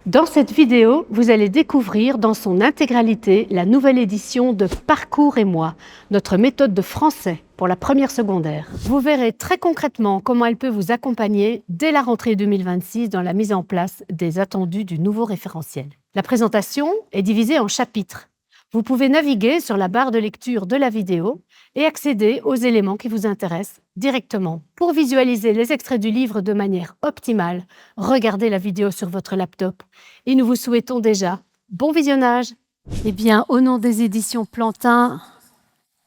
Dans cette vidéo, vous allez découvrir dans son intégralité la nouvelle édition de Parcours et moi, notre méthode de français pour la première secondaire. Vous verrez très concrètement comment elle peut vous accompagner dès la rentrée 2026 dans la mise en place des attendus du nouveau référentiel. La présentation est divisée en chapitres. Vous pouvez naviguer sur la barre de lecture de la vidéo et accéder aux éléments qui vous intéressent directement. Pour visualiser les extraits du livre de manière optimale, regardez la vidéo sur votre laptop. Et nous vous souhaitons déjà bon visionnage. Eh bien, au nom des éditions Plantin,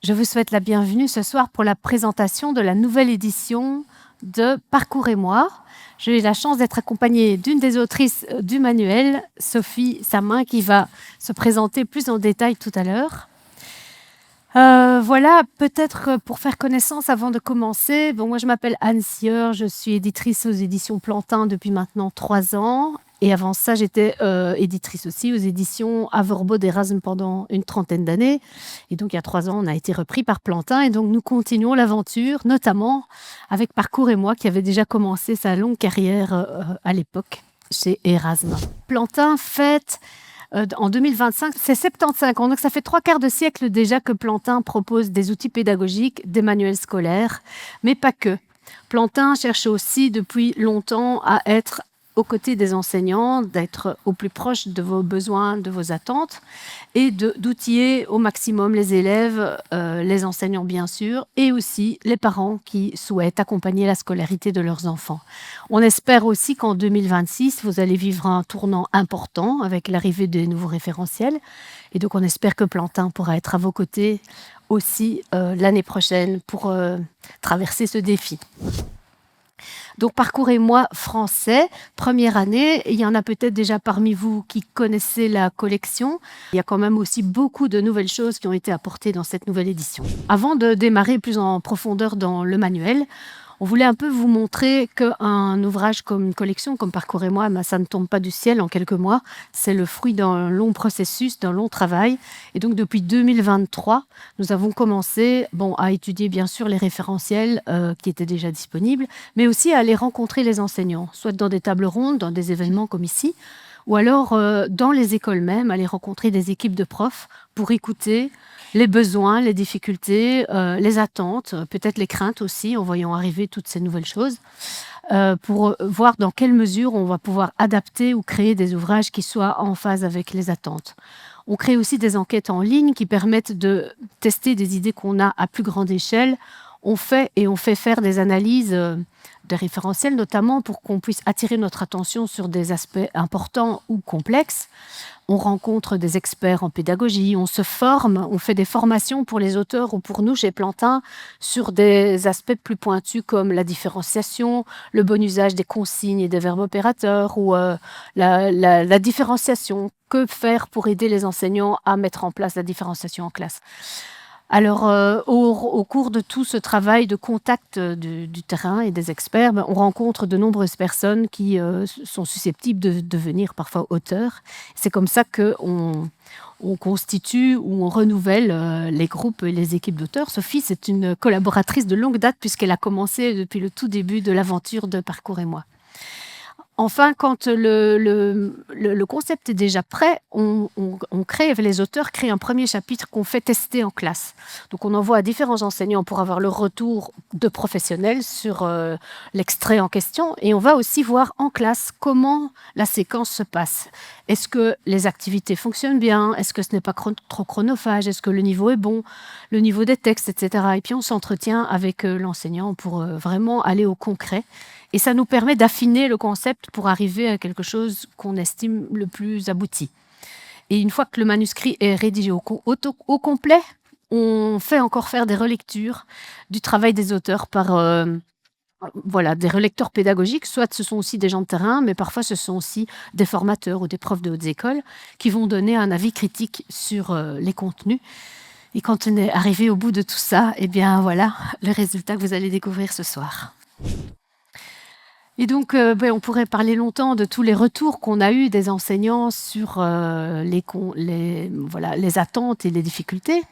je vous souhaite la bienvenue ce soir pour la présentation de la nouvelle édition de Parcours et moi. J'ai eu la chance d'être accompagnée d'une des autrices du manuel, Sophie Samin, qui va se présenter plus en détail tout à l'heure. Voilà, peut-être pour faire connaissance avant de commencer. Bon, moi, je m'appelle Anne Sieur, je suis éditrice aux éditions Plantin depuis maintenant 3 ans. Et avant ça, j'étais éditrice aussi aux éditions Averbo d'Erasme pendant une 30aine d'années. Et donc, il y a 3 ans, on a été repris par Plantin. Et donc, nous continuons l'aventure, notamment avec Parcours et moi, qui avait déjà commencé sa longue carrière à l'époque chez Erasme. Plantin fête en 2025, c'est 75 ans. Donc, ça fait 3/4 de siècle déjà que Plantin propose des outils pédagogiques, des manuels scolaires, mais pas que. Plantin cherche aussi depuis longtemps à être aux côtés des enseignants, d'être au plus proche de vos besoins, de vos attentes, et d'outiller au maximum les élèves, les enseignants bien sûr, et aussi les parents qui souhaitent accompagner la scolarité de leurs enfants. On espère aussi qu'en 2026, vous allez vivre un tournant important avec l'arrivée des nouveaux référentiels, et donc on espère que Plantin pourra être à vos côtés aussi l'année prochaine pour traverser ce défi. Donc, Parcours et moi français, première année. Il y en a peut-être déjà parmi vous qui connaissez la collection. Il y a quand même aussi beaucoup de nouvelles choses qui ont été apportées dans cette nouvelle édition. Avant de démarrer plus en profondeur dans le manuel, on voulait un peu vous montrer qu'un ouvrage comme une collection, comme Parcours et moi, ça ne tombe pas du ciel en quelques mois. C'est le fruit d'un long processus, d'un long travail. Et donc, depuis 2023, nous avons commencé à étudier bien sûr les référentiels qui étaient déjà disponibles, mais aussi à aller rencontrer les enseignants, soit dans des tables rondes, dans des événements comme ici, ou alors dans les écoles même, aller rencontrer des équipes de profs pour écouter les besoins, les difficultés, les attentes, peut-être les craintes aussi, en voyant arriver toutes ces nouvelles choses, pour voir dans quelle mesure on va pouvoir adapter ou créer des ouvrages qui soient en phase avec les attentes. On crée aussi des enquêtes en ligne qui permettent de tester des idées qu'on a à plus grande échelle. On fait faire des analyses de référentiels, notamment pour qu'on puisse attirer notre attention sur des aspects importants ou complexes. On rencontre des experts en pédagogie, on se forme, on fait des formations pour les auteurs ou pour nous chez Plantin sur des aspects plus pointus comme la différenciation, le bon usage des consignes et des verbes opérateurs ou la différenciation. Que faire pour aider les enseignants à mettre en place la différenciation en classe ? Alors, au cours de tout ce travail de contact du terrain et des experts, on rencontre de nombreuses personnes qui sont susceptibles de devenir parfois auteurs. C'est comme ça qu'on constitue ou on renouvelle les groupes et les équipes d'auteurs. Sophie, c'est une collaboratrice de longue date puisqu'elle a commencé depuis le tout début de l'aventure de Parcours et moi. Enfin, quand le concept est déjà prêt, les auteurs créent un premier chapitre qu'on fait tester en classe. Donc, on envoie à différents enseignants pour avoir le retour de professionnels sur l'extrait en question. Et on va aussi voir en classe comment la séquence se passe. Est-ce que les activités fonctionnent bien? Est-ce que ce n'est pas trop chronophage? Est-ce que le niveau est bon? Le niveau des textes, etc. Et puis, on s'entretient avec l'enseignant pour vraiment aller au concret. Et ça nous permet d'affiner le concept pour arriver à quelque chose qu'on estime le plus abouti. Et une fois que le manuscrit est rédigé au complet, on fait encore faire des relectures du travail des auteurs par des relecteurs pédagogiques. Soit ce sont aussi des gens de terrain, mais parfois ce sont aussi des formateurs ou des profs de hautes écoles qui vont donner un avis critique sur les contenus. Et quand on est arrivé au bout de tout ça, eh bien voilà le résultat que vous allez découvrir ce soir. Et donc, on pourrait parler longtemps de tous les retours qu'on a eus des enseignants sur les attentes et les difficultés.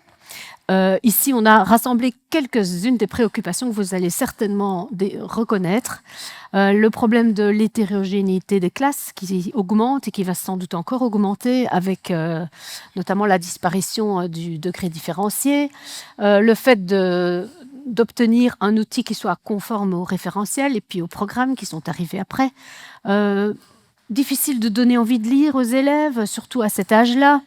Ici, on a rassemblé quelques-unes des préoccupations que vous allez certainement reconnaître. Le problème de l'hétérogénéité des classes qui augmente et qui va sans doute encore augmenter avec notamment la disparition du degré différencié. Le fait d'obtenir un outil qui soit conforme au référentiel et puis aux programmes qui sont arrivés après. Difficile de donner envie de lire aux élèves, surtout à cet âge-là.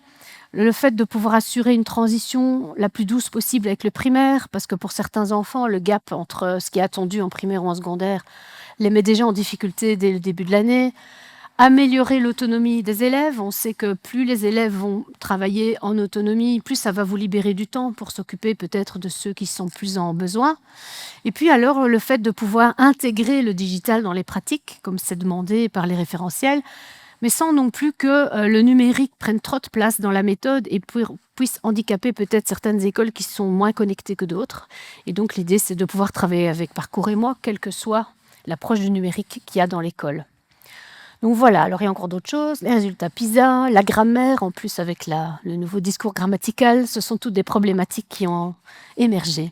Le fait de pouvoir assurer une transition la plus douce possible avec le primaire, parce que pour certains enfants, le gap entre ce qui est attendu en primaire ou en secondaire les met déjà en difficulté dès le début de l'année. Améliorer l'autonomie des élèves. On sait que plus les élèves vont travailler en autonomie, plus ça va vous libérer du temps pour s'occuper peut-être de ceux qui sont plus en besoin. Et puis alors, le fait de pouvoir intégrer le digital dans les pratiques, comme c'est demandé par les référentiels, mais sans non plus que le numérique prenne trop de place dans la méthode et puisse handicaper peut-être certaines écoles qui sont moins connectées que d'autres. Et donc l'idée, c'est de pouvoir travailler avec Parcours et moi, quelle que soit l'approche du numérique qu'il y a dans l'école. Donc voilà, alors il y a encore d'autres choses, les résultats PISA, la grammaire, en plus avec le nouveau discours grammatical, ce sont toutes des problématiques qui ont émergé.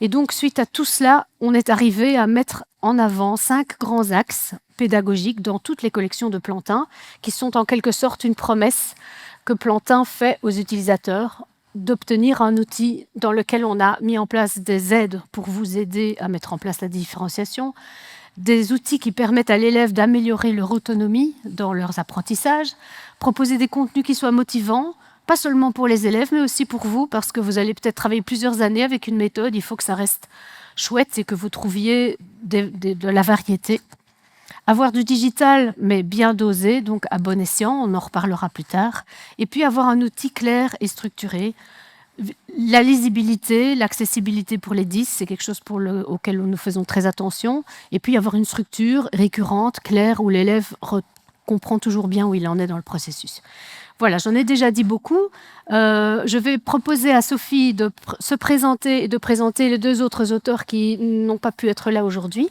Et donc, suite à tout cela, on est arrivé à mettre en avant 5 grands axes pédagogiques dans toutes les collections de Plantin, qui sont en quelque sorte une promesse que Plantin fait aux utilisateurs d'obtenir un outil dans lequel on a mis en place des aides pour vous aider à mettre en place la différenciation, des outils qui permettent à l'élève d'améliorer leur autonomie dans leurs apprentissages, proposer des contenus qui soient motivants, pas seulement pour les élèves, mais aussi pour vous, parce que vous allez peut-être travailler plusieurs années avec une méthode, il faut que ça reste chouette et que vous trouviez de la variété. Avoir du digital, mais bien dosé, donc à bon escient, on en reparlera plus tard. Et puis avoir un outil clair et structuré. La lisibilité, l'accessibilité pour les 10, c'est quelque chose auquel nous faisons très attention. Et puis avoir une structure récurrente, claire, où l'élève comprend toujours bien où il en est dans le processus. Voilà, j'en ai déjà dit beaucoup. Je vais proposer à Sophie de se présenter et de présenter les 2 autres auteurs qui n'ont pas pu être là aujourd'hui.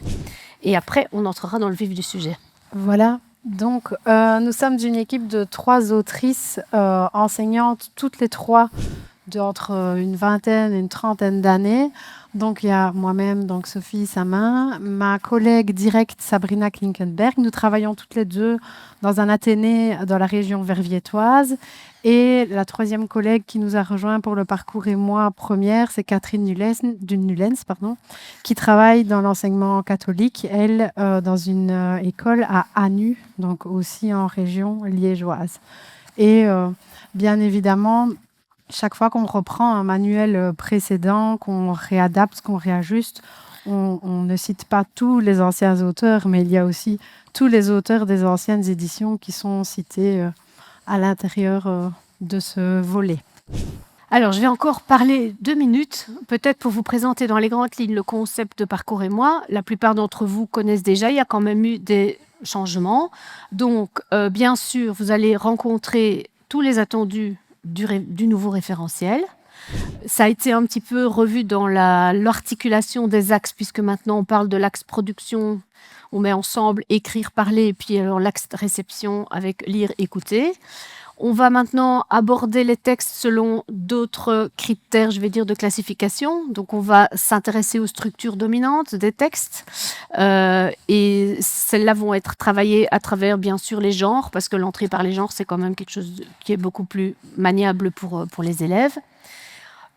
Et après, on entrera dans le vif du sujet. Voilà, donc nous sommes une équipe de 3 autrices enseignantes, toutes les 3 d'entre une vingtaine et une trentaine d'années. Donc il y a moi-même, donc Sophie Samin, ma collègue directe Sabrina Klinkenberg. Nous travaillons toutes les 2 dans un athénée dans la région verviétoise. Et la 3e collègue qui nous a rejoint pour le Parcours et moi première, c'est Catherine Nullens, qui travaille dans l'enseignement catholique, elle, dans une école à Anu, donc aussi en région liégeoise. Et bien évidemment, chaque fois qu'on reprend un manuel précédent, qu'on réadapte, qu'on réajuste, on ne cite pas tous les anciens auteurs, mais il y a aussi tous les auteurs des anciennes éditions qui sont cités à l'intérieur de ce volet. Alors, je vais encore parler 2 minutes, peut-être pour vous présenter dans les grandes lignes le concept de Parcours et moi. La plupart d'entre vous connaissent déjà, il y a quand même eu des changements. Donc, bien sûr, vous allez rencontrer tous les attendus du nouveau référentiel. Ça a été un petit peu revu dans l'articulation des axes, puisque maintenant on parle de l'axe production, on met ensemble écrire, parler, et puis alors l'axe réception avec lire, écouter. On va maintenant aborder les textes selon d'autres critères, je vais dire, de classification. Donc, on va s'intéresser aux structures dominantes des textes. Et celles-là vont être travaillées à travers, bien sûr, les genres, parce que l'entrée par les genres, c'est quand même quelque chose qui est beaucoup plus maniable pour les élèves.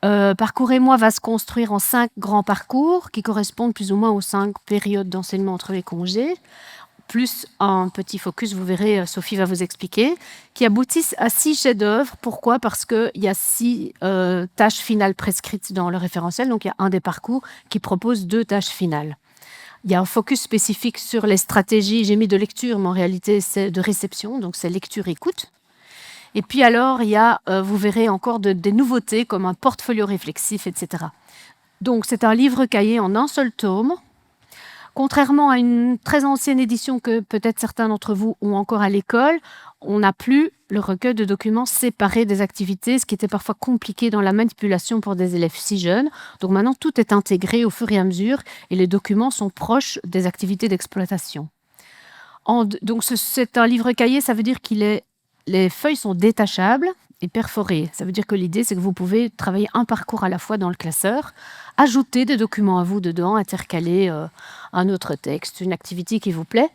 Parcours et moi va se construire en 5 grands parcours qui correspondent plus ou moins aux 5 périodes d'enseignement entre les congés, plus un petit focus, vous verrez, Sophie va vous expliquer, qui aboutissent à 6 chefs-d'œuvre. Pourquoi ? Parce qu'il y a 6 tâches finales prescrites dans le référentiel. Donc, il y a un des parcours qui propose 2 tâches finales. Il y a un focus spécifique sur les stratégies. J'ai mis de lecture, mais en réalité, c'est de réception. Donc, c'est lecture-écoute. Et puis alors, il y a, vous verrez encore des nouveautés comme un portfolio réflexif, etc. Donc, c'est un livre-cahier en un seul tome. Contrairement à une très ancienne édition que peut-être certains d'entre vous ont encore à l'école, on n'a plus le recueil de documents séparés des activités, ce qui était parfois compliqué dans la manipulation pour des élèves si jeunes. Donc maintenant, tout est intégré au fur et à mesure et les documents sont proches des activités d'exploitation. Donc c'est un livre-cahier, ça veut dire les feuilles sont détachables et perforé. Ça veut dire que l'idée, c'est que vous pouvez travailler un parcours à la fois dans le classeur, ajouter des documents à vous dedans, intercaler un autre texte, une activité qui vous plaît.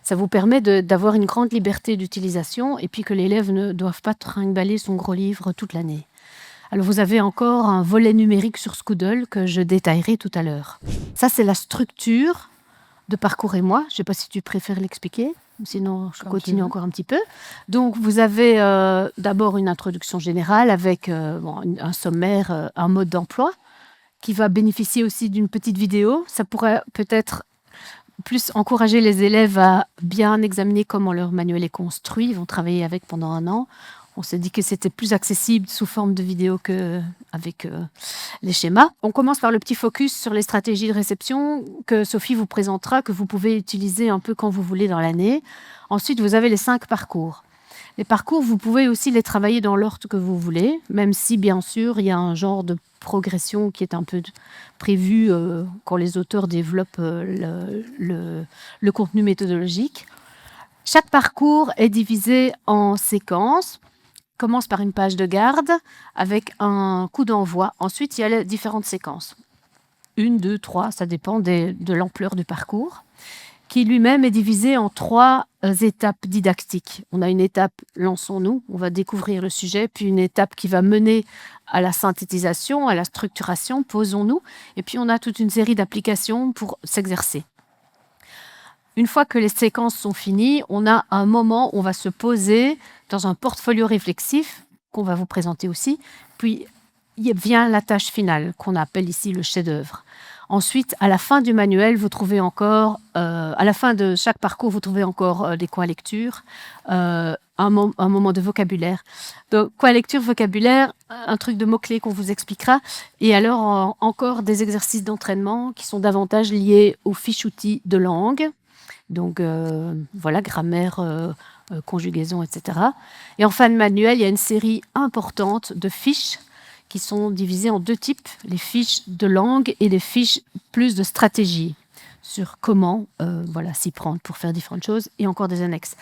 Ça vous permet d'avoir une grande liberté d'utilisation et puis que l'élève ne doive pas trimballer son gros livre toute l'année. Alors vous avez encore un volet numérique sur Scoodle que je détaillerai tout à l'heure. Ça, c'est la structure de Parcours et moi. Je ne sais pas si tu préfères l'expliquer, sinon je continue encore un petit peu. Donc vous avez d'abord une introduction générale avec un sommaire, un mode d'emploi qui va bénéficier aussi d'une petite vidéo. Ça pourrait peut-être plus encourager les élèves à bien examiner comment leur manuel est construit. Ils vont travailler avec pendant 1 an. On s'est dit que c'était plus accessible sous forme de vidéo qu'avec les schémas. On commence par le petit focus sur les stratégies de réception que Sophie vous présentera, que vous pouvez utiliser un peu quand vous voulez dans l'année. Ensuite, vous avez les 5 parcours. Les parcours, vous pouvez aussi les travailler dans l'ordre que vous voulez, même si, bien sûr, il y a un genre de progression qui est un peu prévu quand les auteurs développent le contenu méthodologique. Chaque parcours est divisé en séquences. Commence par une page de garde avec un coup d'envoi. Ensuite, il y a les différentes séquences. 1, 2, 3, ça dépend de l'ampleur du parcours, qui lui-même est divisé en 3 étapes didactiques. On a une étape lançons-nous, on va découvrir le sujet, puis une étape qui va mener à la synthétisation, à la structuration, posons-nous, et puis on a toute une série d'applications pour s'exercer. Une fois que les séquences sont finies, on a un moment où on va se poser dans un portfolio réflexif qu'on va vous présenter aussi. Puis vient la tâche finale qu'on appelle ici le chef-d'œuvre. Ensuite, à la fin du manuel, vous trouvez encore, à la fin de chaque parcours, vous trouvez encore des coins lecture, un moment de vocabulaire. Donc, coins lecture, vocabulaire, un truc de mots-clés qu'on vous expliquera. Et alors, encore des exercices d'entraînement qui sont davantage liés aux fiches outils de langue. Donc, voilà, grammaire, conjugaison, etc. Et en fin de manuel, il y a une série importante de fiches qui sont divisées en 2 types, les fiches de langue et les fiches plus de stratégie sur comment s'y prendre pour faire différentes choses, et encore des annexes.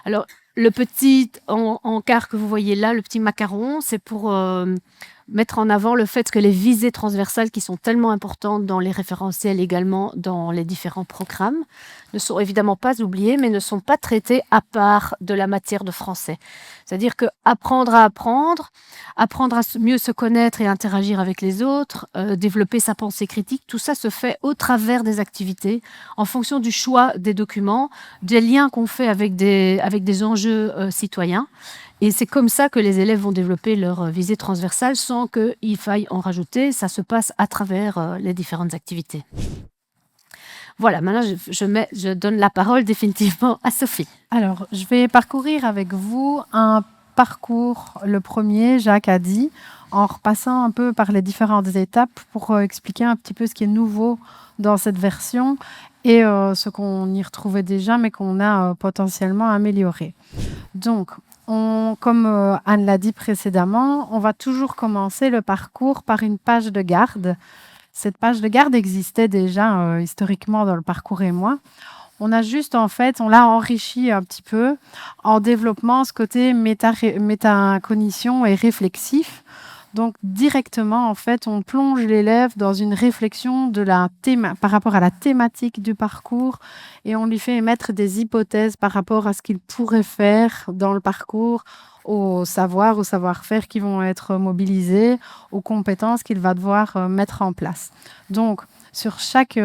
Alors, le petit encart que vous voyez là, le petit macaron, c'est pour mettre en avant le fait que les visées transversales qui sont tellement importantes dans les référentiels, également dans les différents programmes, ne sont évidemment pas oubliées, mais ne sont pas traitées à part de la matière de français. C'est-à-dire que apprendre à mieux se connaître et interagir avec les autres, développer sa pensée critique, tout ça se fait au travers des activités, en fonction du choix des documents, des liens qu'on fait avec des enjeux citoyens. Et c'est comme ça que les élèves vont développer leur visée transversale sans qu'il faille en rajouter. Ça se passe à travers les différentes activités. Voilà, maintenant je donne la parole définitivement à Sophie. Alors, je vais parcourir avec vous un parcours, le premier, Jacques a dit, en repassant un peu par les différentes étapes pour expliquer un petit peu ce qui est nouveau dans cette version et ce qu'on y retrouvait déjà, mais qu'on a potentiellement amélioré. Donc, comme Anne l'a dit précédemment, on va toujours commencer le parcours par une page de garde. Cette page de garde existait déjà historiquement dans le Parcours et moi. On a juste, en fait, on l'a enrichi un petit peu en développant ce côté métacognition et réflexif. Donc, directement, en fait, on plonge l'élève dans une réflexion par rapport à la thématique du parcours et on lui fait émettre des hypothèses par rapport à ce qu'il pourrait faire dans le parcours, au savoir-faire qui vont être mobilisés, aux compétences qu'il va devoir mettre en place. Donc, sur chaque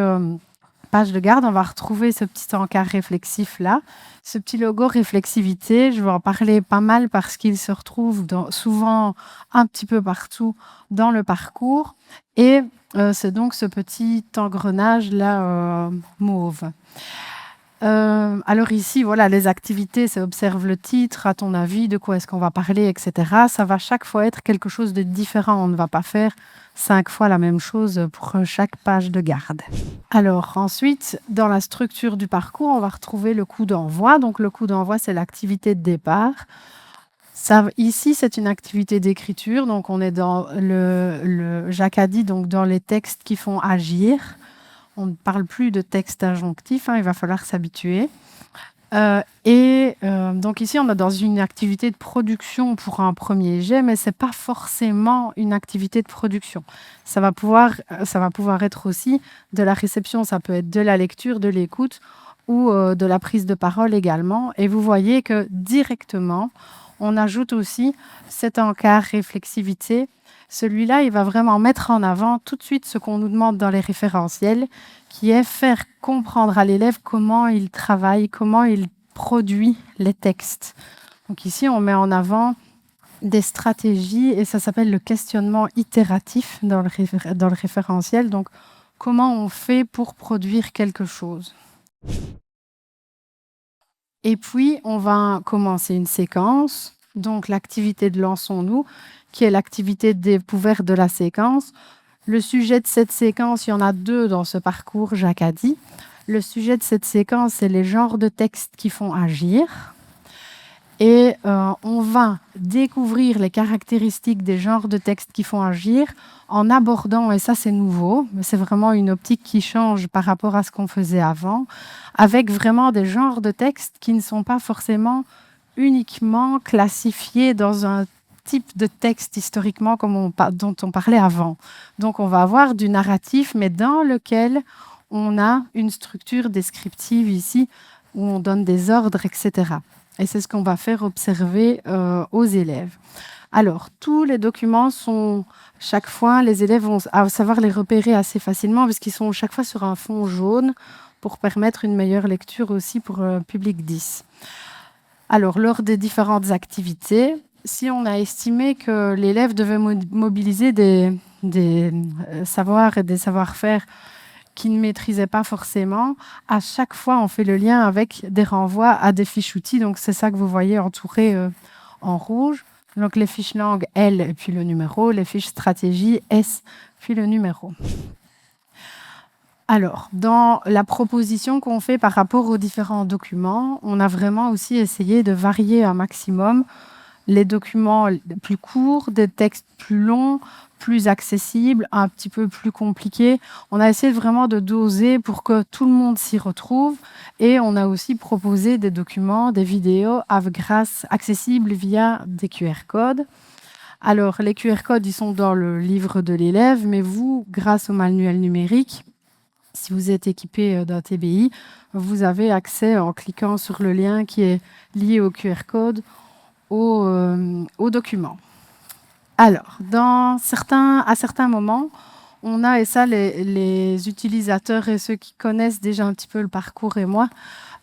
page de garde, on va retrouver ce petit encart réflexif-là, ce petit logo réflexivité. Je vais en parler pas mal parce qu'il se retrouve souvent un petit peu partout dans le parcours. Et c'est donc ce petit engrenage-là mauve. Alors ici, voilà, les activités, c'est observe le titre, à ton avis, de quoi est-ce qu'on va parler, etc. Ça va chaque fois être quelque chose de différent. On ne va pas faire 5 fois la même chose pour chaque page de garde. Alors ensuite, dans la structure du parcours, on va retrouver le coup d'envoi. Donc le coup d'envoi, c'est l'activité de départ. Ici, c'est une activité d'écriture. Donc on est dans Jacques a dit, donc dans les textes qui font agir. On ne parle plus de texte injonctif, il va falloir s'habituer. Donc ici, on est dans une activité de production pour un premier jet, mais c'est pas forcément une activité de production. Ça va pouvoir être aussi de la réception, ça peut être de la lecture, de l'écoute ou de la prise de parole également. Et vous voyez que directement, on ajoute aussi cet encart réflexivité. Celui-là, il va vraiment mettre en avant tout de suite ce qu'on nous demande dans les référentiels, qui est faire comprendre à l'élève comment il travaille, comment il produit les textes. Donc ici, on met en avant des stratégies et ça s'appelle le questionnement itératif dans le référentiel. Donc, comment on fait pour produire quelque chose. Et puis, on va commencer une séquence, donc l'activité de Lançons-nous, qui est l'activité découverte de la séquence. Le sujet de cette séquence, il y en a 2 dans ce parcours, Jacques a dit. Le sujet de cette séquence, c'est les genres de textes qui font agir. Et on va découvrir les caractéristiques des genres de textes qui font agir en abordant, et ça c'est nouveau, mais c'est vraiment une optique qui change par rapport à ce qu'on faisait avant, avec vraiment des genres de textes qui ne sont pas forcément uniquement classifiés dans un type de texte historiquement dont on parlait avant. Donc on va avoir du narratif, mais dans lequel on a une structure descriptive ici, où on donne des ordres, etc. Et c'est ce qu'on va faire observer aux élèves. Alors, tous les documents sont, chaque fois, les élèves vont savoir les repérer assez facilement parce qu'ils sont chaque fois sur un fond jaune pour permettre une meilleure lecture aussi pour public 10. Alors, lors des différentes activités, si on a estimé que l'élève devait mobiliser des savoirs et des savoir-faire qui ne maîtrisaient pas forcément, à chaque fois, on fait le lien avec des renvois à des fiches outils. Donc, c'est ça que vous voyez entouré en rouge. Donc, les fiches langue, L, et puis le numéro. Les fiches stratégie, S, puis le numéro. Alors, dans la proposition qu'on fait par rapport aux différents documents, on a vraiment aussi essayé de varier un maximum les documents plus courts, des textes plus longs, plus accessibles, un petit peu plus compliqués. On a essayé vraiment de doser pour que tout le monde s'y retrouve. Et on a aussi proposé des documents, des vidéos accessibles via des QR codes. Alors, les QR codes, ils sont dans le livre de l'élève, mais vous, grâce au manuel numérique, si vous êtes équipé d'un TBI, vous avez accès en cliquant sur le lien qui est lié au QR code aux documents. Alors, à certains moments, on a, et ça les utilisateurs et ceux qui connaissent déjà un petit peu le parcours et moi,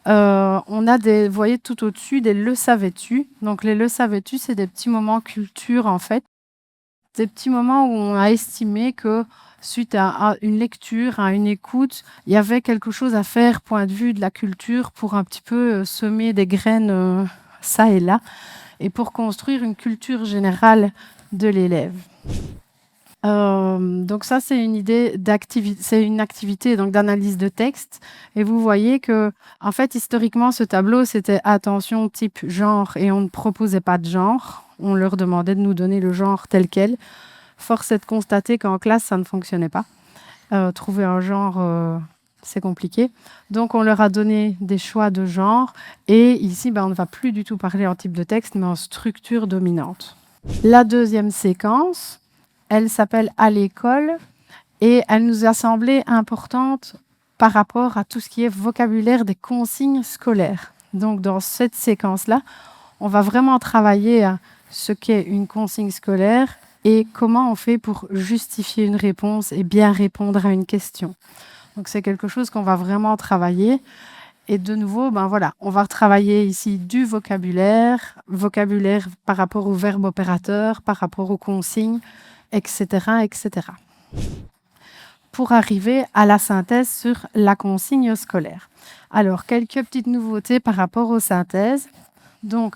on a vous voyez tout au-dessus, des le savais-tu. Donc les le savais-tu, c'est des petits moments culture en fait. Des petits moments où on a estimé que suite à une lecture, à une écoute, il y avait quelque chose à faire, point de vue de la culture, pour un petit peu semer des graines ça et là, et pour construire une culture générale de l'élève. Donc ça, c'est une idée c'est une activité donc d'analyse de texte. Et vous voyez que, en fait, historiquement, ce tableau, c'était attention type genre, et on ne proposait pas de genre. On leur demandait de nous donner le genre tel quel. Force est de constater qu'en classe, ça ne fonctionnait pas. Trouver un genre, c'est compliqué. Donc, on leur a donné des choix de genre. Et ici, on ne va plus du tout parler en type de texte, mais en structure dominante. La deuxième séquence, elle s'appelle « À l'école » et elle nous a semblé importante par rapport à tout ce qui est vocabulaire des consignes scolaires. Donc, dans cette séquence-là, on va vraiment travailler à ce qu'est une consigne scolaire et comment on fait pour justifier une réponse et bien répondre à une question. Donc, c'est quelque chose qu'on va vraiment travailler. Et de nouveau, voilà, on va retravailler ici du vocabulaire par rapport au verbe opérateur, par rapport aux consignes, etc., etc. Pour arriver à la synthèse sur la consigne scolaire. Alors, quelques petites nouveautés par rapport aux synthèses. Donc,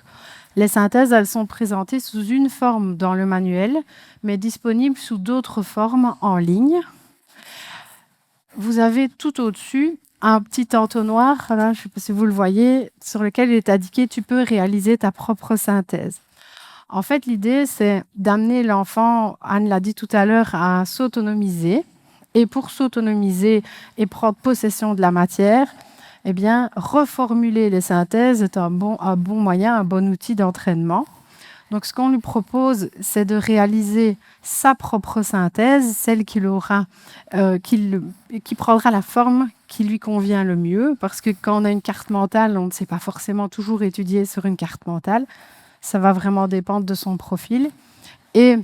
les synthèses, elles sont présentées sous une forme dans le manuel, mais disponibles sous d'autres formes en ligne. Vous avez tout au-dessus un petit entonnoir, là, je ne sais pas si vous le voyez, sur lequel il est indiqué « Tu peux réaliser ta propre synthèse ». En fait, l'idée, c'est d'amener l'enfant, Anne l'a dit tout à l'heure, à s'autonomiser. Et pour s'autonomiser et prendre possession de la matière, eh bien, reformuler les synthèses est un bon moyen, un bon outil d'entraînement. Donc, ce qu'on lui propose, c'est de réaliser sa propre synthèse, celle qui prendra la forme qui lui convient le mieux, parce que quand on a une carte mentale, on ne sait pas forcément toujours étudier sur une carte mentale. Ça va vraiment dépendre de son profil. Et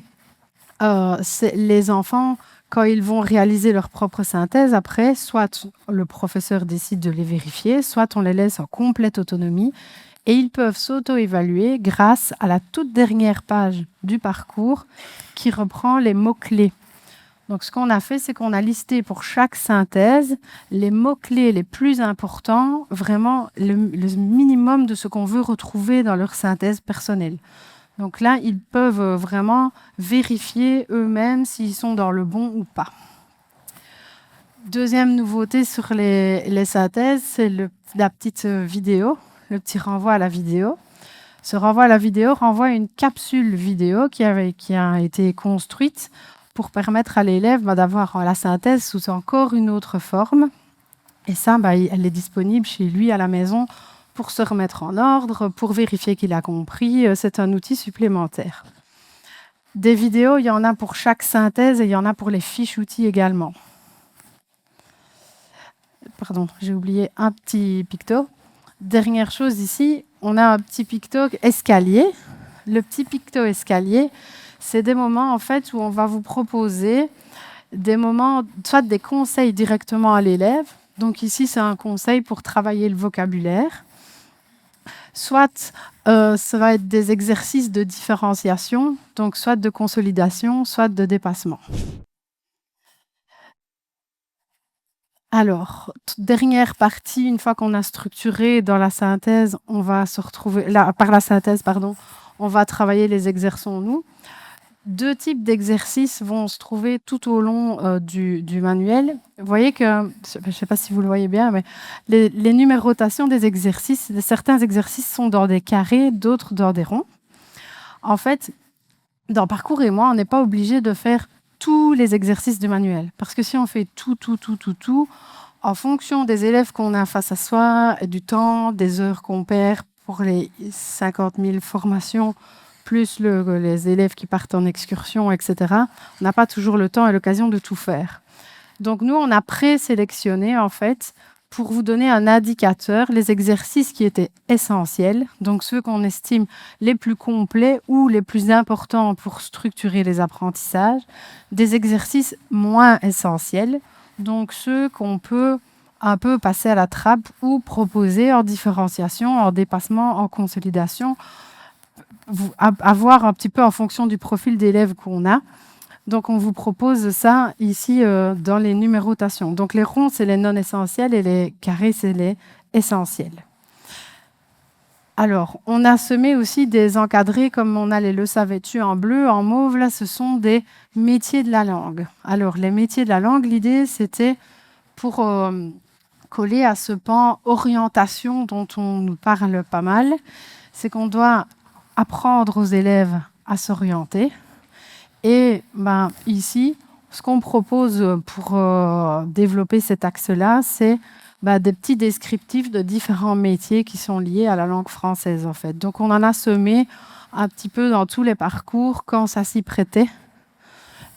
les enfants, quand ils vont réaliser leur propre synthèse, après, soit le professeur décide de les vérifier, soit on les laisse en complète autonomie. Et ils peuvent s'auto-évaluer grâce à la toute dernière page du parcours qui reprend les mots-clés. Donc, ce qu'on a fait, c'est qu'on a listé pour chaque synthèse les mots-clés les plus importants, vraiment le minimum de ce qu'on veut retrouver dans leur synthèse personnelle. Donc là, ils peuvent vraiment vérifier eux-mêmes s'ils sont dans le bon ou pas. Deuxième nouveauté sur les synthèses, c'est la petite vidéo, le petit renvoi à la vidéo. Ce renvoi à la vidéo renvoie à une capsule vidéo qui a été construite pour permettre à l'élève d'avoir la synthèse sous encore une autre forme. Et ça, elle est disponible chez lui à la maison pour se remettre en ordre, pour vérifier qu'il a compris. C'est un outil supplémentaire. Des vidéos, il y en a pour chaque synthèse et il y en a pour les fiches outils également. Pardon, j'ai oublié un petit picto. Dernière chose ici, on a un petit picto escalier. Le petit picto escalier, c'est des moments en fait où on va vous proposer des moments, soit des conseils directement à l'élève. Donc ici, c'est un conseil pour travailler le vocabulaire. Soit ça va être des exercices de différenciation, donc soit de consolidation, soit de dépassement. Alors, dernière partie, une fois qu'on a structuré dans la synthèse, on va se retrouver par la synthèse, pardon, on va travailler les exerçons-nous. 2 types d'exercices vont se trouver tout au long du manuel. Vous voyez que, je ne sais pas si vous le voyez bien, mais les numérotations des exercices, certains exercices sont dans des carrés, d'autres dans des ronds. En fait, dans Parcours et moi, on n'est pas obligé de faire tous les exercices du manuel. Parce que si on fait tout, en fonction des élèves qu'on a face à soi, du temps, des heures qu'on perd pour les 50 000 formations, plus les élèves qui partent en excursion, etc., on n'a pas toujours le temps et l'occasion de tout faire. Donc nous, on a présélectionné, en fait, pour vous donner un indicateur, les exercices qui étaient essentiels, donc ceux qu'on estime les plus complets ou les plus importants pour structurer les apprentissages, des exercices moins essentiels, donc ceux qu'on peut un peu passer à la trappe ou proposer en différenciation, en dépassement, en consolidation, avoir un petit peu en fonction du profil d'élève qu'on a. Donc, on vous propose ça ici dans les numérotations. Donc, les ronds, c'est les non essentiels et les carrés, c'est les essentiels. Alors, on a semé aussi des encadrés, comme on a les le savais-tu en bleu, en mauve. Là, ce sont des métiers de la langue. Alors, les métiers de la langue, l'idée, c'était pour coller à ce pan orientation dont on nous parle pas mal. C'est qu'on doit apprendre aux élèves à s'orienter. Et ici, ce qu'on propose pour développer cet axe-là, c'est des petits descriptifs de différents métiers qui sont liés à la langue française, en fait. Donc, on en a semé un petit peu dans tous les parcours quand ça s'y prêtait.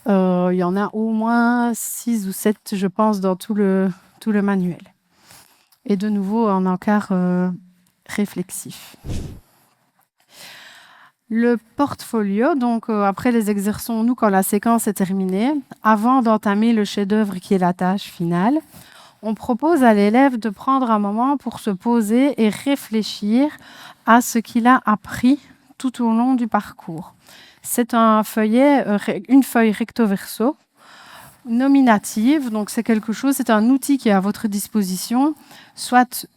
Il y en a au moins 6 ou 7, je pense, dans tout le manuel. Et de nouveau, un encart réflexif. Le portfolio, donc après les exerçons-nous quand la séquence est terminée, avant d'entamer le chef-d'œuvre qui est la tâche finale, on propose à l'élève de prendre un moment pour se poser et réfléchir à ce qu'il a appris tout au long du parcours. C'est un feuillet, une feuille recto-verso, nominative, donc c'est un outil qui est à votre disposition, soit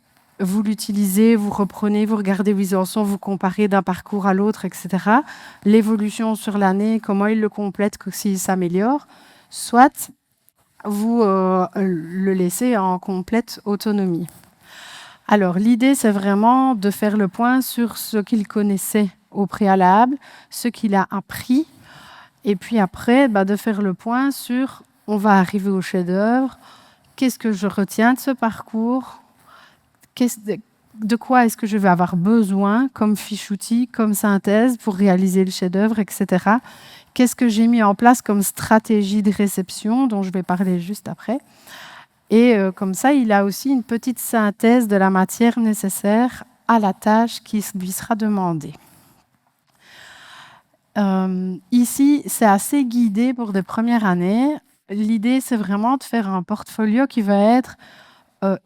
vous l'utilisez, vous reprenez, vous regardez où ils en sont, vous comparez d'un parcours à l'autre, etc. L'évolution sur l'année, comment il le complète, s'il s'améliore. Soit vous le laissez en complète autonomie. Alors, l'idée, c'est vraiment de faire le point sur ce qu'il connaissait au préalable, ce qu'il a appris, et puis après, de faire le point sur, on va arriver au chef-d'œuvre, qu'est-ce que je retiens de ce parcours ? de quoi est-ce que je vais avoir besoin comme fiche-outil, comme synthèse pour réaliser le chef-d'œuvre, etc. Qu'est-ce que j'ai mis en place comme stratégie de réception, dont je vais parler juste après. Et comme ça, il a aussi une petite synthèse de la matière nécessaire à la tâche qui lui sera demandée. Ici, c'est assez guidé pour des premières années. L'idée, c'est vraiment de faire un portfolio qui va être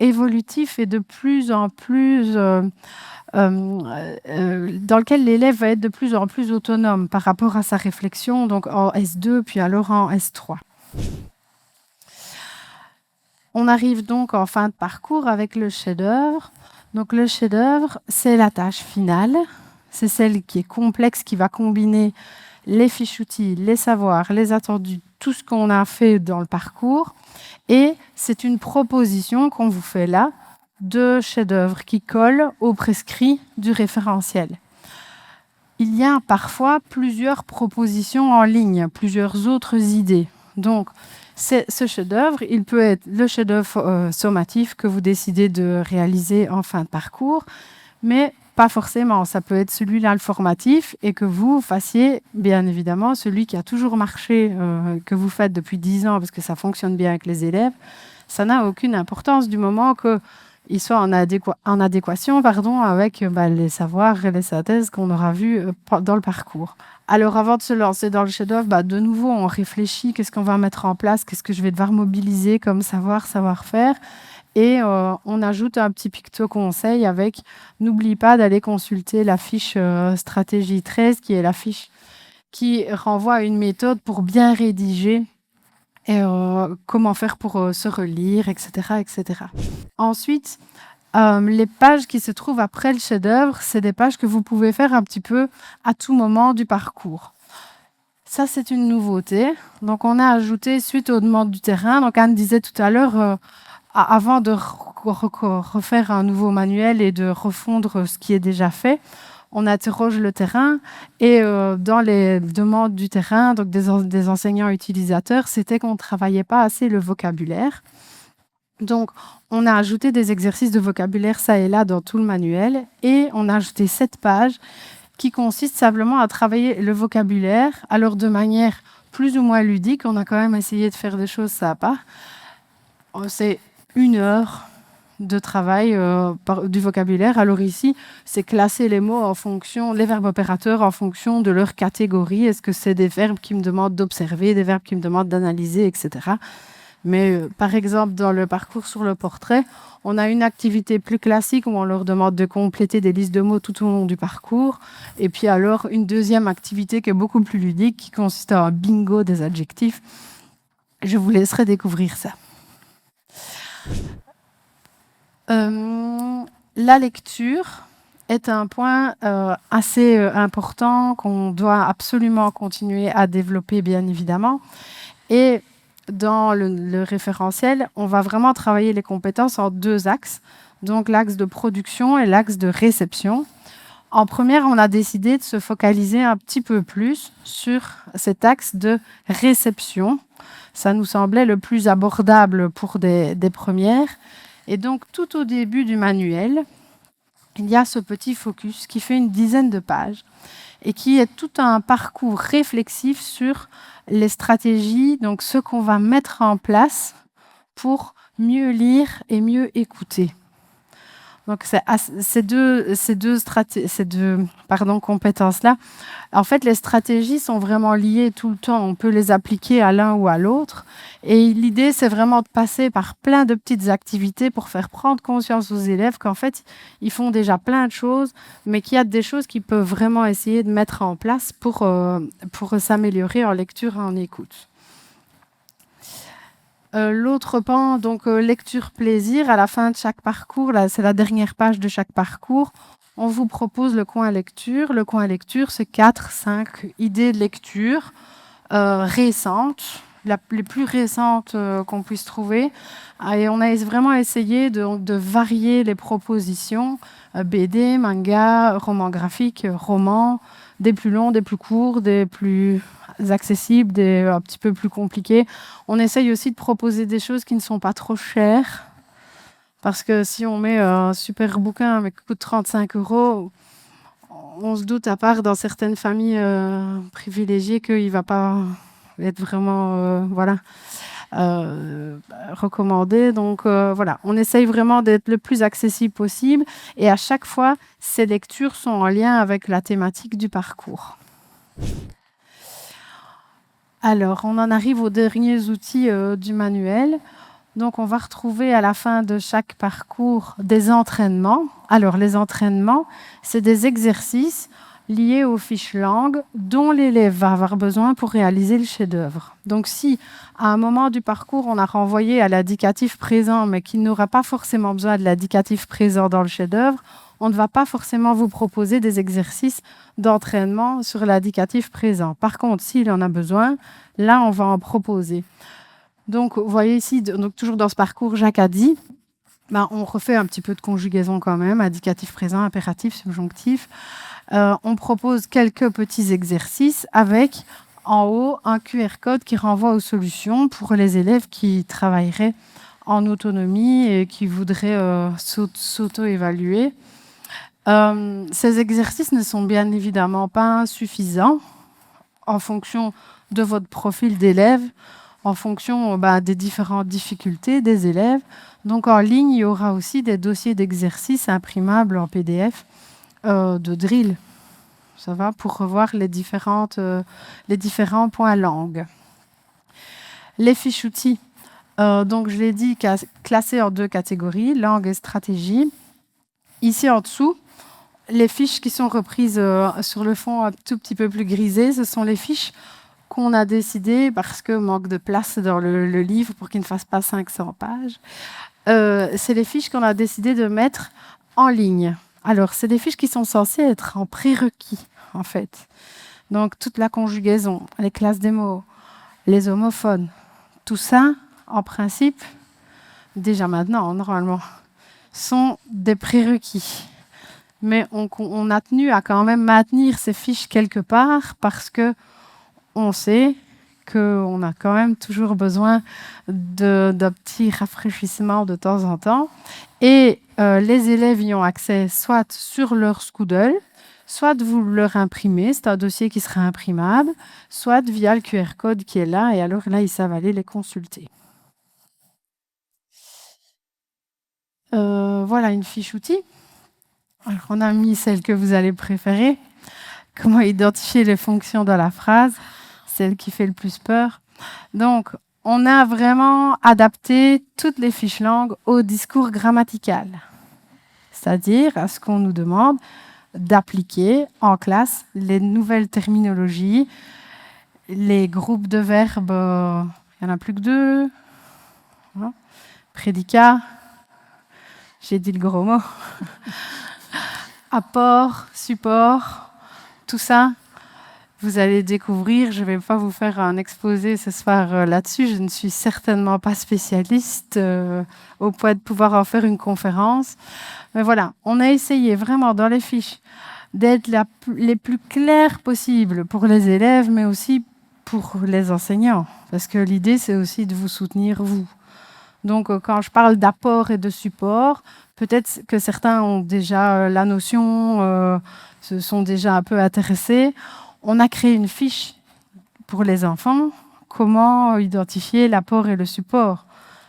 évolutif et de plus en plus dans lequel l'élève va être de plus en plus autonome par rapport à sa réflexion, donc en S2 puis alors en S3. On arrive donc en fin de parcours avec le chef-d'œuvre. Donc le chef-d'œuvre, c'est la tâche finale. C'est celle qui est complexe, qui va combiner les fiches-outils, les savoirs, les attendus, tout ce qu'on a fait dans le parcours. Et c'est une proposition qu'on vous fait là de chef-d'œuvre qui colle au prescrit du référentiel. Il y a parfois plusieurs propositions en ligne, plusieurs autres idées. Donc, ce chef-d'œuvre, il peut être le chef-d'œuvre sommatif que vous décidez de réaliser en fin de parcours, mais pas forcément. Ça peut être celui-là, le formatif, et que vous fassiez, bien évidemment, celui qui a toujours marché, que vous faites depuis 10 ans, parce que ça fonctionne bien avec les élèves. Ça n'a aucune importance du moment qu'il soit en adéquation avec les savoirs et les synthèses qu'on aura vus dans le parcours. Alors, avant de se lancer dans le chef-d'œuvre, de nouveau, on réfléchit, qu'est-ce qu'on va mettre en place, qu'est-ce que je vais devoir mobiliser comme savoir-faire. Et on ajoute un petit picto conseil avec « N'oublie pas d'aller consulter la fiche stratégie 13 » qui est la fiche qui renvoie à une méthode pour bien rédiger et comment faire pour se relire, etc., etc. Ensuite, les pages qui se trouvent après le chef-d'œuvre, c'est des pages que vous pouvez faire un petit peu à tout moment du parcours. Ça, c'est une nouveauté. Donc, on a ajouté, suite aux demandes du terrain, donc Anne disait tout à l'heure, avant de refaire un nouveau manuel et de refondre ce qui est déjà fait, on interroge le terrain et dans les demandes du terrain, donc des enseignants utilisateurs, c'était qu'on ne travaillait pas assez le vocabulaire. Donc, on a ajouté des exercices de vocabulaire ça et là dans tout le manuel et on a ajouté 7 pages qui consistent simplement à travailler le vocabulaire, alors de manière plus ou moins ludique. On a quand même essayé de faire des choses sympas. C'est 1 heure de travail du vocabulaire. Alors ici, c'est classer les mots en fonction, les verbes opérateurs en fonction de leur catégorie. Est-ce que c'est des verbes qui me demandent d'observer, des verbes qui me demandent d'analyser, etc. Mais par exemple, dans le parcours sur le portrait, on a une activité plus classique où on leur demande de compléter des listes de mots tout au long du parcours. Et puis alors, une deuxième activité qui est beaucoup plus ludique, qui consiste à un bingo des adjectifs. Je vous laisserai découvrir ça. La lecture est un point assez important qu'on doit absolument continuer à développer, bien évidemment. Et dans le référentiel, on va vraiment travailler les compétences en 2 axes, donc l'axe de production et l'axe de réception. En première, on a décidé de se focaliser un petit peu plus sur cet axe de réception. Ça nous semblait le plus abordable pour des premières. Et donc, tout au début du manuel, il y a ce petit focus qui fait une dizaine de pages et qui est tout un parcours réflexif sur les stratégies, donc ce qu'on va mettre en place pour mieux lire et mieux écouter. Donc, ces deux compétences-là, en fait, les stratégies sont vraiment liées tout le temps. On peut les appliquer à l'un ou à l'autre. Et l'idée, c'est vraiment de passer par plein de petites activités pour faire prendre conscience aux élèves qu'en fait, ils font déjà plein de choses, mais qu'il y a des choses qu'ils peuvent vraiment essayer de mettre en place pour s'améliorer en lecture et en écoute. L'autre pan, donc lecture plaisir, à la fin de chaque parcours, là, c'est la dernière page de chaque parcours, on vous propose le coin lecture. Le coin lecture, c'est 4-5 idées de lecture récentes, les plus récentes qu'on puisse trouver. Et on a vraiment essayé de varier les propositions, BD, manga, roman graphique, roman, des plus longs, des plus courts, des plus accessibles, des un petit peu plus compliqués. On essaye aussi de proposer des choses qui ne sont pas trop chères, Parce que si on met un super bouquin mais qui coûte 35 euros, on se doute, à part dans certaines familles privilégiées, qu'il ne va pas être vraiment recommandé. Donc voilà, on essaye vraiment d'être le plus accessible possible. Et à chaque fois, ces lectures sont en lien avec la thématique du parcours. Alors, on en arrive aux derniers outils du manuel. Donc, on va retrouver à la fin de chaque parcours des entraînements. Alors, les entraînements, c'est des exercices liés aux fiches langues dont l'élève va avoir besoin pour réaliser le chef-d'œuvre. Donc, si à un moment du parcours, on a renvoyé à l'indicatif présent, mais qu'il n'aura pas forcément besoin de l'indicatif présent dans le chef-d'œuvre, on ne va pas forcément vous proposer des exercices d'entraînement sur l'indicatif présent. Par contre, s'il en a besoin, là, on va en proposer. Donc, vous voyez ici, donc, toujours dans ce parcours, Jacques a dit, on refait un petit peu de conjugaison quand même, indicatif présent, impératif, subjonctif. On propose quelques petits exercices avec, en haut, un QR code qui renvoie aux solutions pour les élèves qui travailleraient en autonomie et qui voudraient s'auto-évaluer. Ces exercices ne sont bien évidemment pas suffisants en fonction de votre profil d'élève, en fonction des différentes difficultés des élèves. Donc en ligne, il y aura aussi des dossiers d'exercices imprimables en PDF de drill. Ça va, pour revoir les différents points langue. Les fiches outils, donc je l'ai dit, classées en 2 catégories, langue et stratégie. Ici en dessous, les fiches qui sont reprises sur le fond un tout petit peu plus grisé, ce sont les fiches qu'on a décidé, parce que manque de place dans le livre pour qu'il ne fasse pas 500 pages, c'est les fiches qu'on a décidé de mettre en ligne. Alors, c'est des fiches qui sont censées être en prérequis, en fait. Donc, toute la conjugaison, les classes des mots, les homophones, tout ça, en principe, déjà maintenant, normalement, sont des prérequis. Mais on a tenu à quand même maintenir ces fiches quelque part parce que on sait qu'on a quand même toujours besoin d'un petit rafraîchissement de temps en temps. Et les élèves y ont accès soit sur leur Scoodle, soit vous leur imprimez, c'est un dossier qui sera imprimable, soit via le QR code qui est là, et alors là, ils savent aller les consulter. Voilà une fiche outil. Alors, on a mis celle que vous allez préférer. Comment identifier les fonctions dans la phrase, celle qui fait le plus peur. Donc, on a vraiment adapté toutes les fiches langues au discours grammatical, c'est-à-dire à ce qu'on nous demande d'appliquer en classe les nouvelles terminologies, les groupes de verbes, il n'y en a plus que 2, hein, prédicat, j'ai dit le gros mot, apport, support, tout ça. Vous allez découvrir, je ne vais pas vous faire un exposé ce soir là-dessus, je ne suis certainement pas spécialiste au point de pouvoir en faire une conférence. Mais voilà, on a essayé vraiment dans les fiches d'être les plus clairs possibles pour les élèves, mais aussi pour les enseignants, parce que l'idée, c'est aussi de vous soutenir, vous. Donc, quand je parle d'apport et de support, peut-être que certains ont déjà la notion, se sont déjà un peu intéressés. On a créé une fiche pour les enfants, comment identifier l'apport et le support.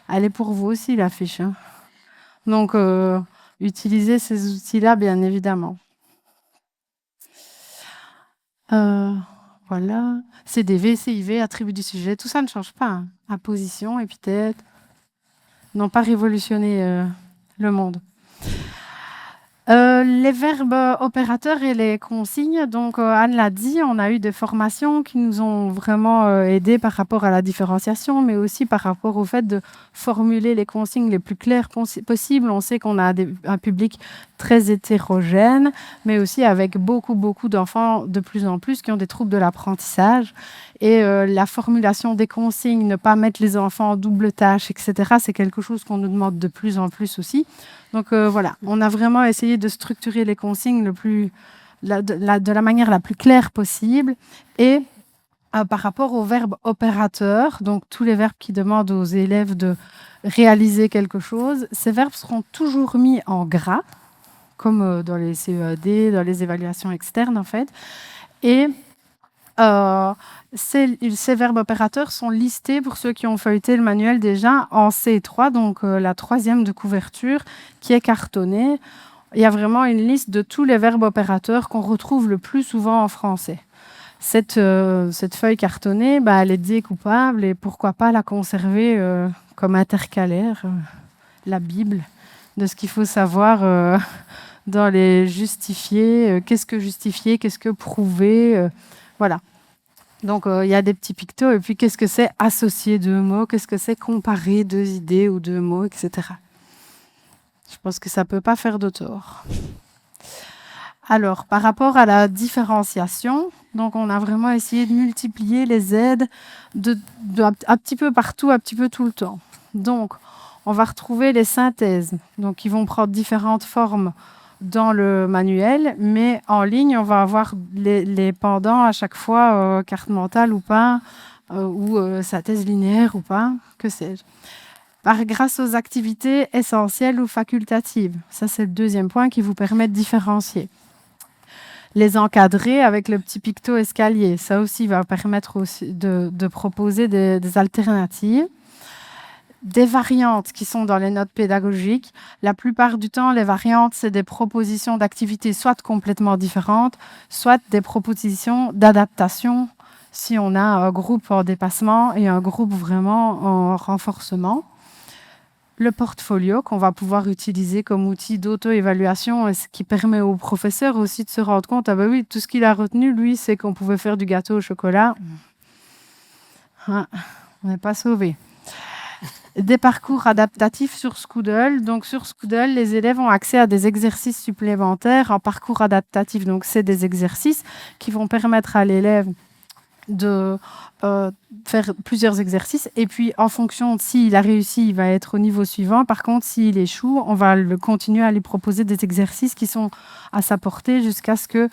Elle est pour vous aussi, la fiche. Hein. Donc, utilisez ces outils-là, bien évidemment. Voilà. CDV, CIV, attribut du sujet, tout ça ne change pas. Hein. Apposition, épithète, n'ont pas révolutionné le monde. Les verbes opérateurs et les consignes, donc Anne l'a dit, on a eu des formations qui nous ont vraiment aidés par rapport à la différenciation, mais aussi par rapport au fait de formuler les consignes les plus claires possibles. On sait qu'on a un public très hétérogène, mais aussi avec beaucoup d'enfants de plus en plus qui ont des troubles de l'apprentissage. Et la formulation des consignes, ne pas mettre les enfants en double tâche, etc., c'est quelque chose qu'on nous demande de plus en plus aussi. Donc voilà, on a vraiment essayé de structurer les consignes de la manière la plus claire possible. Et par rapport aux verbes opérateurs, donc tous les verbes qui demandent aux élèves de réaliser quelque chose. Ces verbes seront toujours mis en gras, comme dans les CEAD, dans les évaluations externes en fait. Et ces verbes opérateurs sont listés, pour ceux qui ont feuilleté le manuel déjà, en C3, donc la troisième de couverture, qui est cartonnée. Il y a vraiment une liste de tous les verbes opérateurs qu'on retrouve le plus souvent en français. Cette feuille cartonnée, elle est découpable et pourquoi pas la conserver comme intercalaire, la Bible, de ce qu'il faut savoir dans les justifiés. Qu'est-ce que prouver, voilà. Donc, il y a des petits pictos. Et puis, qu'est-ce que c'est associer deux mots? Qu'est-ce que c'est comparer deux idées ou deux mots, etc. Je pense que ça ne peut pas faire de tort. Alors, par rapport à la différenciation, donc on a vraiment essayé de multiplier les aides un petit peu partout, un petit peu tout le temps. Donc, on va retrouver les synthèses, donc qui vont prendre différentes formes dans le manuel, mais en ligne, on va avoir les pendants à chaque fois, carte mentale ou pas, ou synthèse linéaire ou pas, que sais-je. Grâce aux activités essentielles ou facultatives. Ça, c'est le deuxième point qui vous permet de différencier. Les encadrer avec le petit picto escalier. Ça aussi va permettre aussi de proposer des alternatives. Des variantes qui sont dans les notes pédagogiques. La plupart du temps, les variantes, c'est des propositions d'activités soit complètement différentes, soit des propositions d'adaptation si on a un groupe en dépassement et un groupe vraiment en renforcement. Le portfolio qu'on va pouvoir utiliser comme outil d'auto-évaluation, et ce qui permet au professeur aussi de se rendre compte, ah ben oui, tout ce qu'il a retenu, lui, c'est qu'on pouvait faire du gâteau au chocolat. On n'est pas sauvé. Des parcours adaptatifs sur Scoodle. Donc sur Scoodle, les élèves ont accès à des exercices supplémentaires en parcours adaptatif. Donc c'est des exercices qui vont permettre à l'élève de faire plusieurs exercices et puis en fonction de s'il a réussi, il va être au niveau suivant. Par contre, s'il échoue, on va continuer à lui proposer des exercices qui sont à sa portée jusqu'à ce que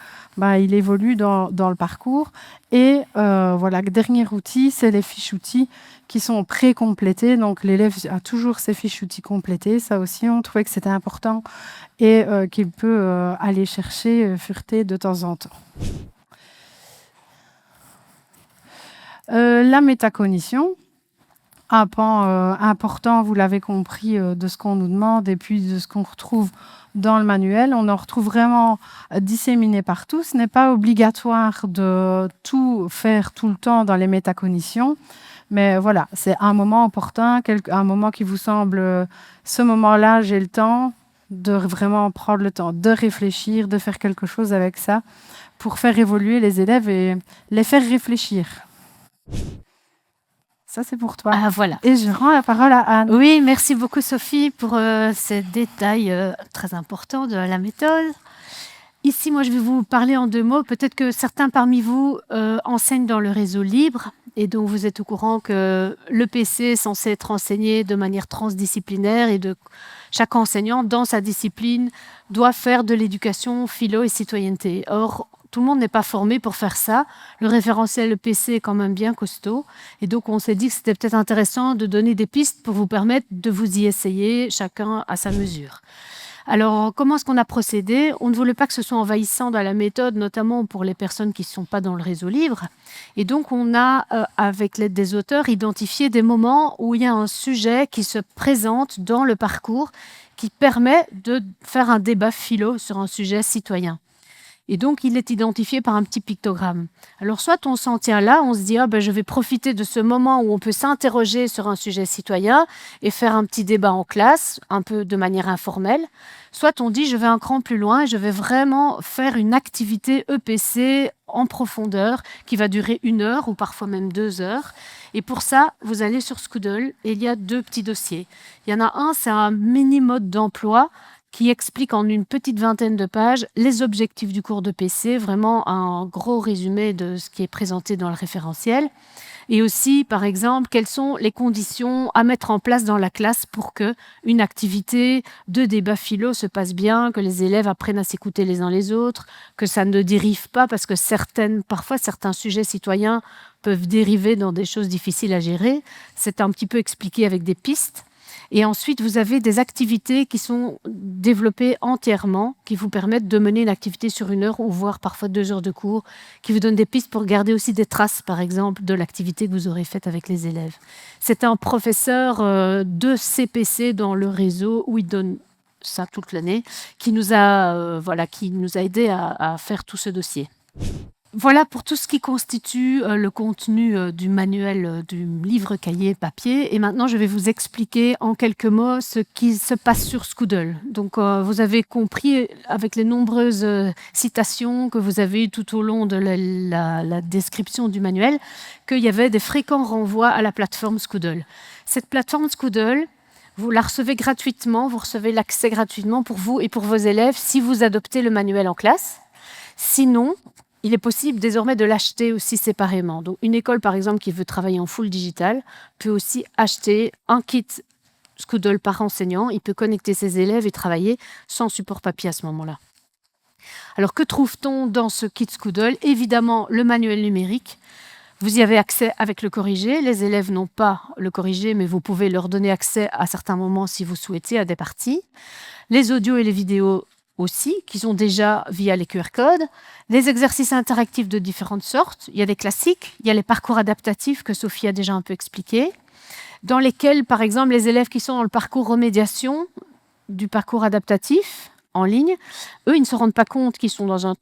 il évolue dans le parcours. Et voilà, le dernier outil, c'est les fiches outils qui sont pré-complétées. Donc l'élève a toujours ses fiches outils complétées. Ça aussi, on trouvait que c'était important et qu'il peut aller chercher, fureter de temps en temps. La métacognition, un pan important, vous l'avez compris, de ce qu'on nous demande et puis de ce qu'on retrouve dans le manuel. On en retrouve vraiment disséminé partout. Ce n'est pas obligatoire de tout faire tout le temps dans les métacognitions, mais voilà, c'est un moment opportun, un moment qui vous semble, ce moment-là, j'ai le temps de vraiment prendre le temps de réfléchir, de faire quelque chose avec ça pour faire évoluer les élèves et les faire réfléchir. Ça, c'est pour toi. Ah, voilà. Et je rends la parole à Anne. Oui, merci beaucoup Sophie pour ces détails très importants de la méthode. Ici, moi, je vais vous parler en deux mots. Peut-être que certains parmi vous enseignent dans le réseau libre et donc vous êtes au courant que le PC est censé être enseigné de manière transdisciplinaire et chaque enseignant, dans sa discipline, doit faire de l'éducation philo et citoyenneté. Or, tout le monde n'est pas formé pour faire ça. Le référentiel EPC est quand même bien costaud. Et donc, on s'est dit que c'était peut-être intéressant de donner des pistes pour vous permettre de vous y essayer, chacun à sa mesure. Alors, comment est-ce qu'on a procédé? On ne voulait pas que ce soit envahissant dans la méthode, notamment pour les personnes qui ne sont pas dans le réseau libre. Et donc, on a, avec l'aide des auteurs, identifié des moments où il y a un sujet qui se présente dans le parcours qui permet de faire un débat philo sur un sujet citoyen. Et donc, il est identifié par un petit pictogramme. Alors, soit on s'en tient là, on se dit je vais profiter de ce moment où on peut s'interroger sur un sujet citoyen et faire un petit débat en classe, un peu de manière informelle. Soit on dit je vais un cran plus loin et je vais vraiment faire une activité EPC en profondeur qui va durer 1 heure ou parfois même 2 heures. Et pour ça, vous allez sur Scoodle et il y a 2 petits dossiers. Il y en a un, c'est un mini mode d'emploi qui explique en une petite vingtaine de pages les objectifs du cours de PC, vraiment un gros résumé de ce qui est présenté dans le référentiel. Et aussi, par exemple, quelles sont les conditions à mettre en place dans la classe pour qu'une activité de débat philo se passe bien, que les élèves apprennent à s'écouter les uns les autres, que ça ne dérive pas, parce que parfois certains sujets citoyens peuvent dériver dans des choses difficiles à gérer. C'est un petit peu expliqué avec des pistes. Et ensuite, vous avez des activités qui sont développées entièrement, qui vous permettent de mener une activité sur 1 heure ou voire parfois 2 heures de cours, qui vous donnent des pistes pour garder aussi des traces, par exemple, de l'activité que vous aurez faite avec les élèves. C'est un professeur de CPC dans le réseau où il donne ça toute l'année, qui nous a aidé à faire tout ce dossier. Voilà pour tout ce qui constitue le contenu du manuel du livre cahier papier. Et maintenant, je vais vous expliquer en quelques mots ce qui se passe sur Scoodle. Donc, vous avez compris avec les nombreuses citations que vous avez eues tout au long de la description du manuel qu'il y avait des fréquents renvois à la plateforme Scoodle. Cette plateforme Scoodle, vous la recevez gratuitement, vous recevez l'accès gratuitement pour vous et pour vos élèves si vous adoptez le manuel en classe. Sinon, il est possible désormais de l'acheter aussi séparément. Donc, une école, par exemple, qui veut travailler en full digital, peut aussi acheter un kit Scoodle par enseignant. Il peut connecter ses élèves et travailler sans support papier à ce moment-là. Alors, que trouve-t-on dans ce kit Scoodle? Évidemment, le manuel numérique. Vous y avez accès avec le corrigé. Les élèves n'ont pas le corrigé, mais vous pouvez leur donner accès à certains moments si vous souhaitez à des parties. Les audios et les vidéos aussi, qui sont déjà via les QR codes. Les exercices interactifs de différentes sortes. Il y a des classiques, il y a les parcours adaptatifs que Sophie a déjà un peu expliqué, dans lesquels, par exemple, les élèves qui sont dans le parcours remédiation du parcours adaptatif en ligne, eux, ils ne se rendent pas compte qu'ils sont dans un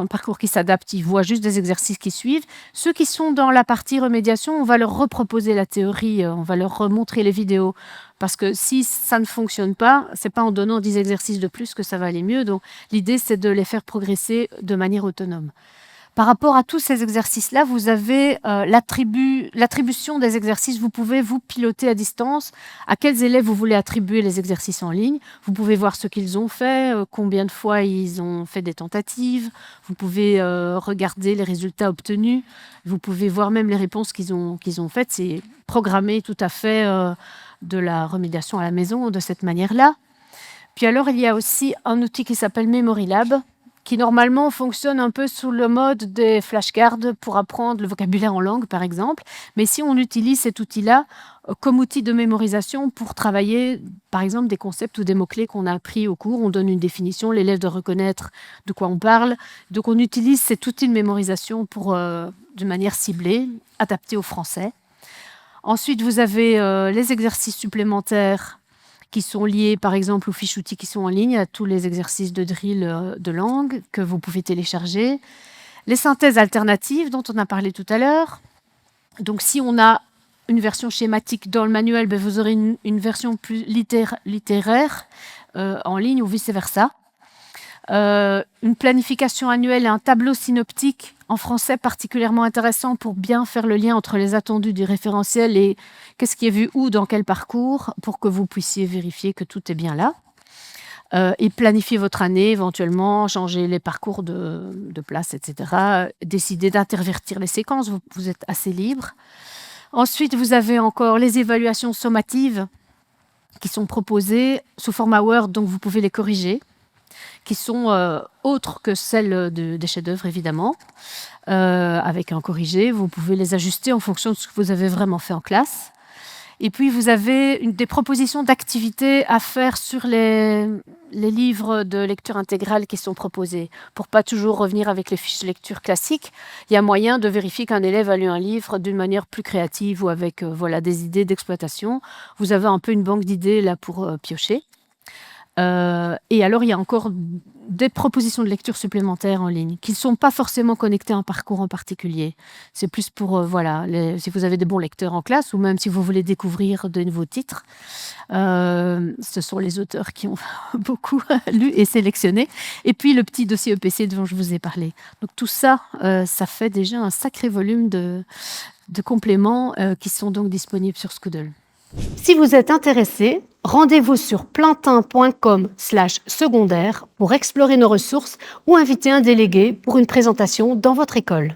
parcours qui s'adapte, ils voient juste des exercices qui suivent. Ceux qui sont dans la partie remédiation, on va leur reproposer la théorie, on va leur remontrer les vidéos. Parce que si ça ne fonctionne pas, c'est pas en donnant 10 exercices de plus que ça va aller mieux. Donc l'idée, c'est de les faire progresser de manière autonome. Par rapport à tous ces exercices-là, vous avez l'attribution des exercices. Vous pouvez vous piloter à distance à quels élèves vous voulez attribuer les exercices en ligne. Vous pouvez voir ce qu'ils ont fait, combien de fois ils ont fait des tentatives. Vous pouvez regarder les résultats obtenus. Vous pouvez voir même les réponses qu'ils ont faites. C'est programmé tout à fait de la remédiation à la maison de cette manière-là. Puis alors, il y a aussi un outil qui s'appelle Memory Lab, qui normalement fonctionne un peu sous le mode des flashcards pour apprendre le vocabulaire en langue, par exemple. Mais si on utilise cet outil-là comme outil de mémorisation pour travailler, par exemple, des concepts ou des mots-clés qu'on a appris au cours, on donne une définition, l'élève doit reconnaître de quoi on parle. Donc, on utilise cet outil de mémorisation pour, de manière ciblée, adaptée au français. Ensuite, vous avez les exercices supplémentaires qui sont liés, par exemple, aux fiches outils qui sont en ligne, à tous les exercices de drill de langue que vous pouvez télécharger. Les synthèses alternatives dont on a parlé tout à l'heure. Donc, si on a une version schématique dans le manuel, ben, vous aurez une version plus littéraire en ligne ou vice-versa. Une planification annuelle et un tableau synoptique en français particulièrement intéressant pour bien faire le lien entre les attendus du référentiel et qu'est-ce qui est vu où, dans quel parcours, pour que vous puissiez vérifier que tout est bien là. Et planifier votre année, éventuellement, changer les parcours de place, etc. Décider d'intervertir les séquences, vous êtes assez libre. Ensuite, vous avez encore les évaluations sommatives qui sont proposées sous format Word, donc vous pouvez les corriger, qui sont autres que celles des chefs-d'œuvre, évidemment. Avec un corrigé, vous pouvez les ajuster en fonction de ce que vous avez vraiment fait en classe. Et puis, vous avez des propositions d'activités à faire sur les livres de lecture intégrale qui sont proposés. Pour pas toujours revenir avec les fiches de lecture classiques, il y a moyen de vérifier qu'un élève a lu un livre d'une manière plus créative ou avec des idées d'exploitation. Vous avez un peu une banque d'idées là pour piocher. Et alors, il y a encore des propositions de lecture supplémentaires en ligne qui ne sont pas forcément connectées à un parcours en particulier. C'est plus pour, si vous avez des bons lecteurs en classe ou même si vous voulez découvrir de nouveaux titres. Ce sont les auteurs qui ont beaucoup lu et sélectionné. Et puis, le petit dossier EPC dont je vous ai parlé. Donc, tout ça, ça fait déjà un sacré volume de compléments qui sont donc disponibles sur Scoodle. Si vous êtes intéressé, rendez-vous sur plantin.com/secondaire pour explorer nos ressources ou inviter un délégué pour une présentation dans votre école.